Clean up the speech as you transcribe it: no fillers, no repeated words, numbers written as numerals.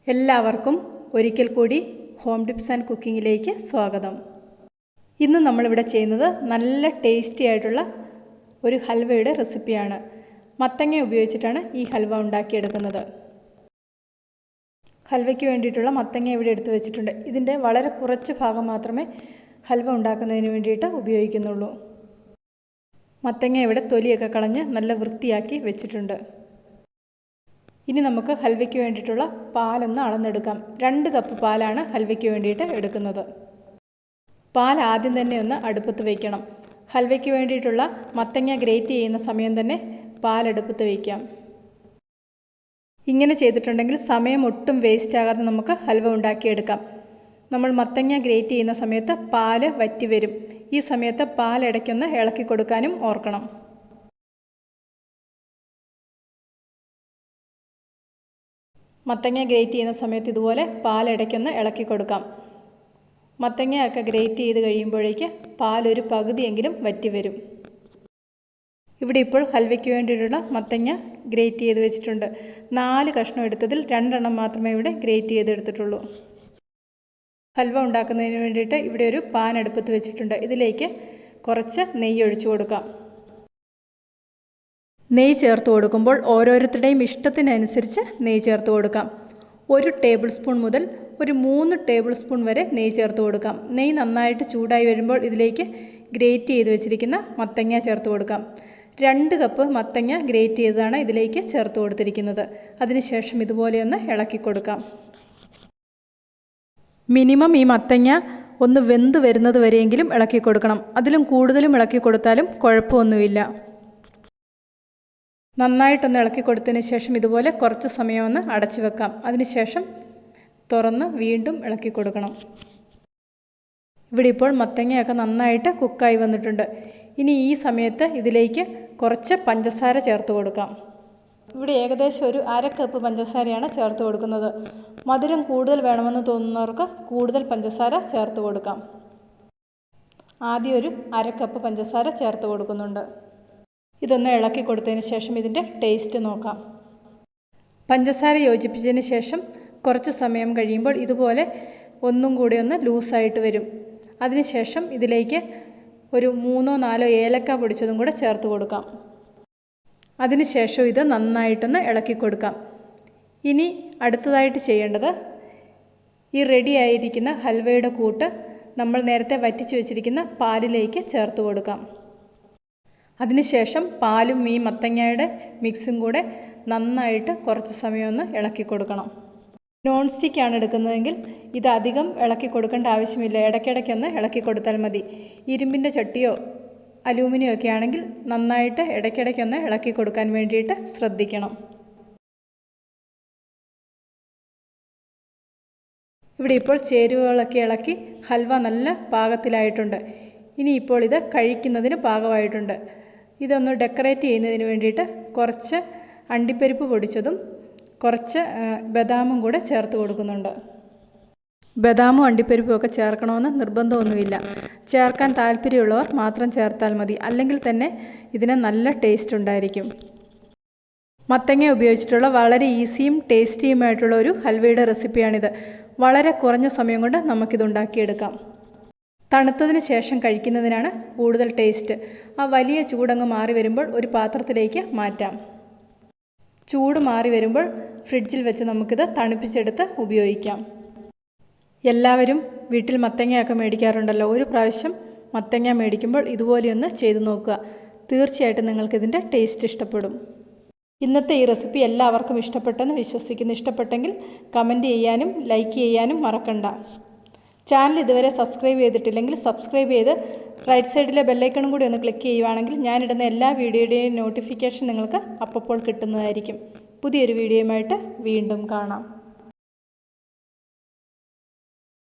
എല്ലാവർക്കും ഒരിക്കൽ കൂടി ഹോം ടിപ്സ് ആൻഡ് കുക്കിങ്ങിലേക്ക് സ്വാഗതം. ഇന്ന് നമ്മളിവിടെ ചെയ്യുന്നത് നല്ല ടേസ്റ്റി ആയിട്ടുള്ള ഒരു ഹൽവയുടെ റെസിപ്പിയാണ്. മത്തങ്ങ ഉപയോഗിച്ചിട്ടാണ് ഈ ഹൽവ ഉണ്ടാക്കിയെടുക്കുന്നത്. ഹൽവയ്ക്ക് വേണ്ടിയിട്ടുള്ള മത്തങ്ങ ഇവിടെ എടുത്തു വെച്ചിട്ടുണ്ട്. ഇതിൻ്റെ വളരെ കുറച്ച് ഭാഗം മാത്രമേ ഹൽവ ഉണ്ടാക്കുന്നതിന് വേണ്ടിയിട്ട് ഉപയോഗിക്കുന്നുള്ളൂ. മത്തങ്ങ ഇവിടെ തൊലിയൊക്കെ കളഞ്ഞ് നല്ല വൃത്തിയാക്കി വെച്ചിട്ടുണ്ട്. ഇനി നമുക്ക് ഹൽവയ്ക്ക് വേണ്ടിയിട്ടുള്ള പാലൊന്ന് അളന്നെടുക്കാം. 2 കപ്പ് പാലാണ് ഹൽവയ്ക്ക് വേണ്ടിയിട്ട് എടുക്കുന്നത്. പാൽ ആദ്യം തന്നെ ഒന്ന് അടുപ്പത്ത് വയ്ക്കണം. ഹൽവയ്ക്ക് വേണ്ടിയിട്ടുള്ള മത്തങ്ങ ഗ്രേറ്റ് ചെയ്യുന്ന സമയം തന്നെ പാൽ അടുപ്പത്ത് വയ്ക്കാം. ഇങ്ങനെ ചെയ്തിട്ടുണ്ടെങ്കിൽ സമയം ഒട്ടും വേസ്റ്റ് ആകാതെ നമുക്ക് ഹൽവ ഉണ്ടാക്കിയെടുക്കാം. നമ്മൾ മത്തങ്ങ ഗ്രേറ്റ് ചെയ്യുന്ന സമയത്ത് പാല് വറ്റി വരും. ഈ സമയത്ത് പാൽ ഇടയ്ക്കൊന്ന് ഇളക്കി കൊടുക്കാനും ഓർക്കണം. മത്തങ്ങ ഗ്രേറ്റ് ചെയ്യുന്ന സമയത്ത് ഇതുപോലെ പാൽ ഇടയ്ക്കൊന്ന് ഇളക്കി കൊടുക്കാം. മത്തങ്ങയൊക്കെ ഗ്രേറ്റ് ചെയ്ത് കഴിയുമ്പോഴേക്ക് പാലൊരു പകുതിയെങ്കിലും വറ്റി വരും. ഇവിടെ ഇപ്പോൾ ഹൽവയ്ക്ക് വേണ്ടിയിട്ടുള്ള മത്തങ്ങ ഗ്രേറ്റ് ചെയ്ത് വെച്ചിട്ടുണ്ട്. 4 കഷ്ണം എടുത്തതിൽ 2 എണ്ണം മാത്രമേ ഇവിടെ ഗ്രേറ്റ് ചെയ്തെടുത്തിട്ടുള്ളൂ. ഹൽവ ഉണ്ടാക്കുന്നതിന് വേണ്ടിയിട്ട് ഇവിടെ ഒരു പാൻ അടുപ്പത്ത് വെച്ചിട്ടുണ്ട്. ഇതിലേക്ക് കുറച്ച് നെയ്യ് ഒഴിച്ചു കൊടുക്കാം. നെയ്യ് ചേർത്ത് കൊടുക്കുമ്പോൾ ഓരോരുത്തരുടെയും ഇഷ്ടത്തിനനുസരിച്ച് നെയ്യ് ചേർത്ത് കൊടുക്കാം. 1 ടേബിൾ സ്പൂൺ മുതൽ ഒരു 3 ടേബിൾ സ്പൂൺ വരെ നെയ്യ് ചേർത്ത് കൊടുക്കാം. നെയ്യ് നന്നായിട്ട് ചൂടായി വരുമ്പോൾ ഇതിലേക്ക് ഗ്രേറ്റ് ചെയ്ത് വെച്ചിരിക്കുന്ന മത്തങ്ങ ചേർത്ത് കൊടുക്കാം. 2 കപ്പ് മത്തങ്ങ ഗ്രേറ്റ് ചെയ്തതാണ് ഇതിലേക്ക് ചേർത്ത് കൊടുത്തിരിക്കുന്നത്. അതിനുശേഷം ഇതുപോലെയൊന്ന് ഇളക്കി കൊടുക്കാം. മിനിമം ഈ മത്തങ്ങ ഒന്ന് വെന്ത് വരുന്നത് വരെയെങ്കിലും ഇളക്കി കൊടുക്കണം. അതിലും കൂടുതലും ഇളക്കി കൊടുത്താലും കുഴപ്പമൊന്നുമില്ല. നന്നായിട്ടൊന്ന് ഇളക്കി കൊടുത്തതിന് ശേഷം ഇതുപോലെ കുറച്ച് സമയം ഒന്ന് അടച്ചു വെക്കാം. അതിനുശേഷം തുറന്ന് വീണ്ടും ഇളക്കി കൊടുക്കണം. ഇവിടെ ഇപ്പോൾ മത്തങ്ങയൊക്കെ നന്നായിട്ട് കുക്കായി വന്നിട്ടുണ്ട്. ഇനി ഈ സമയത്ത് ഇതിലേക്ക് കുറച്ച് പഞ്ചസാര ചേർത്ത് കൊടുക്കാം. ഇവിടെ ഏകദേശം ഒരു 1/2 കപ്പ് പഞ്ചസാരയാണ് ചേർത്ത് കൊടുക്കുന്നത്. മധുരം കൂടുതൽ വേണമെന്ന് തോന്നുന്നവർക്ക് കൂടുതൽ പഞ്ചസാര ചേർത്ത് കൊടുക്കാം. ആദ്യം ഒരു 1/2 കപ്പ് പഞ്ചസാര ചേർത്ത് കൊടുക്കുന്നുണ്ട്. ഇതൊന്ന് ഇളക്കി കൊടുത്തതിന് ശേഷം ഇതിൻ്റെ ടേസ്റ്റ് നോക്കാം. പഞ്ചസാര യോജിപ്പിച്ചതിന് ശേഷം കുറച്ച് സമയം കഴിയുമ്പോൾ ഇതുപോലെ ഒന്നും കൂടി ഒന്ന് ലൂസായിട്ട് വരും. അതിനുശേഷം ഇതിലേക്ക് ഒരു 3-4 ഏലക്ക പൊടിച്ചതും കൂടെ ചേർത്ത് കൊടുക്കാം. അതിനുശേഷം ഇത് നന്നായിട്ടൊന്ന് ഇളക്കി കൊടുക്കാം. ഇനി അടുത്തതായിട്ട് ചെയ്യേണ്ടത് ഈ റെഡി ആയിരിക്കുന്ന ഹൽവയുടെ കൂട്ട് നമ്മൾ നേരത്തെ വറ്റിച്ച് വെച്ചിരിക്കുന്ന പാലിലേക്ക് ചേർത്ത് കൊടുക്കാം. അതിനുശേഷം പാലും ഈ മത്തങ്ങയുടെ മിക്സും കൂടെ നന്നായിട്ട് കുറച്ച് സമയം ഒന്ന് ഇളക്കി കൊടുക്കണം. നോൺ സ്റ്റിക്കാണ് എടുക്കുന്നതെങ്കിൽ ഇത് അധികം ഇളക്കി കൊടുക്കേണ്ട ആവശ്യമില്ല. ഇടയ്ക്കിടയ്ക്കൊന്ന് ഇളക്കി കൊടുത്താൽ മതി. ഇരുമ്പിൻ്റെ ചട്ടിയോ അലൂമിനിയോ ഒക്കെ ആണെങ്കിൽ നന്നായിട്ട് ഇടയ്ക്കിടയ്ക്കൊന്ന് ഇളക്കി കൊടുക്കാൻ വേണ്ടിയിട്ട് ശ്രദ്ധിക്കണം. ഇവിടെ ഇപ്പോൾ ചേരുവകളൊക്കെ ഇളക്കി ഹൽവ നല്ല പാകത്തിലായിട്ടുണ്ട്. ഇനിയിപ്പോൾ ഇത് കഴിക്കുന്നതിന് പാകമായിട്ടുണ്ട്. ഇതൊന്ന് ഡെക്കറേറ്റ് ചെയ്യുന്നതിന് വേണ്ടിയിട്ട് കുറച്ച് അണ്ടിപ്പരിപ്പ് പൊടിച്ചതും കുറച്ച് ബദാമും കൂടെ ചേർത്ത് കൊടുക്കുന്നുണ്ട്. ബദാമും അണ്ടിപ്പരിപ്പും ഒക്കെ ചേർക്കണമെന്ന് നിർബന്ധമൊന്നുമില്ല. ചേർക്കാൻ താല്പര്യമുള്ളവർ മാത്രം ചേർത്താൽ മതി. അല്ലെങ്കിൽ തന്നെ ഇതിന് നല്ല ടേസ്റ്റ് ഉണ്ടായിരിക്കും. മത്തങ്ങ ഉപയോഗിച്ചിട്ടുള്ള വളരെ ഈസിയും ടേസ്റ്റിയുമായിട്ടുള്ള ഒരു ഹൽവയുടെ റെസിപ്പിയാണിത്. വളരെ കുറഞ്ഞ സമയം കൊണ്ട് നമുക്കിത് ഉണ്ടാക്കിയെടുക്കാം. തണുത്തതിന് ശേഷം കഴിക്കുന്നതിനാണ് കൂടുതൽ ടേസ്റ്റ്. ആ വലിയ ചൂടങ്ങ് മാറി വരുമ്പോൾ ഒരു പാത്രത്തിലേക്ക് മാറ്റാം. ചൂട് മാറി വരുമ്പോൾ ഫ്രിഡ്ജിൽ വെച്ച് നമുക്കിത് തണുപ്പിച്ചെടുത്ത് ഉപയോഗിക്കാം. എല്ലാവരും വീട്ടിൽ മത്തങ്ങയൊക്കെ മേടിക്കാറുണ്ടല്ലോ. ഒരു പ്രാവശ്യം മത്തങ്ങ മേടിക്കുമ്പോൾ ഇതുപോലെയൊന്ന് ചെയ്തു നോക്കുക. തീർച്ചയായിട്ടും നിങ്ങൾക്കിതിൻ്റെ ടേസ്റ്റ് ഇഷ്ടപ്പെടും. ഇന്നത്തെ ഈ റെസിപ്പി എല്ലാവർക്കും ഇഷ്ടപ്പെട്ടെന്ന് വിശ്വസിക്കുന്നു. ഇഷ്ടപ്പെട്ടെങ്കിൽ കമൻറ്റ് ചെയ്യാനും ലൈക്ക് ചെയ്യാനും മറക്കണ്ട. ചാനൽ ഇതുവരെ സബ്സ്ക്രൈബ് ചെയ്തിട്ടില്ലെങ്കിൽ സബ്സ്ക്രൈബ് ചെയ്ത് റൈറ്റ് സൈഡിലെ ബെല്ലൈക്കണും കൂടി ഒന്ന് ക്ലിക്ക് ചെയ്യുവാണെങ്കിൽ ഞാനിടുന്ന എല്ലാ വീഡിയോയുടെയും നോട്ടിഫിക്കേഷൻ നിങ്ങൾക്ക് അപ്പോൾ കിട്ടുന്നതായിരിക്കും. പുതിയൊരു വീഡിയോയുമായിട്ട് വീണ്ടും കാണാം.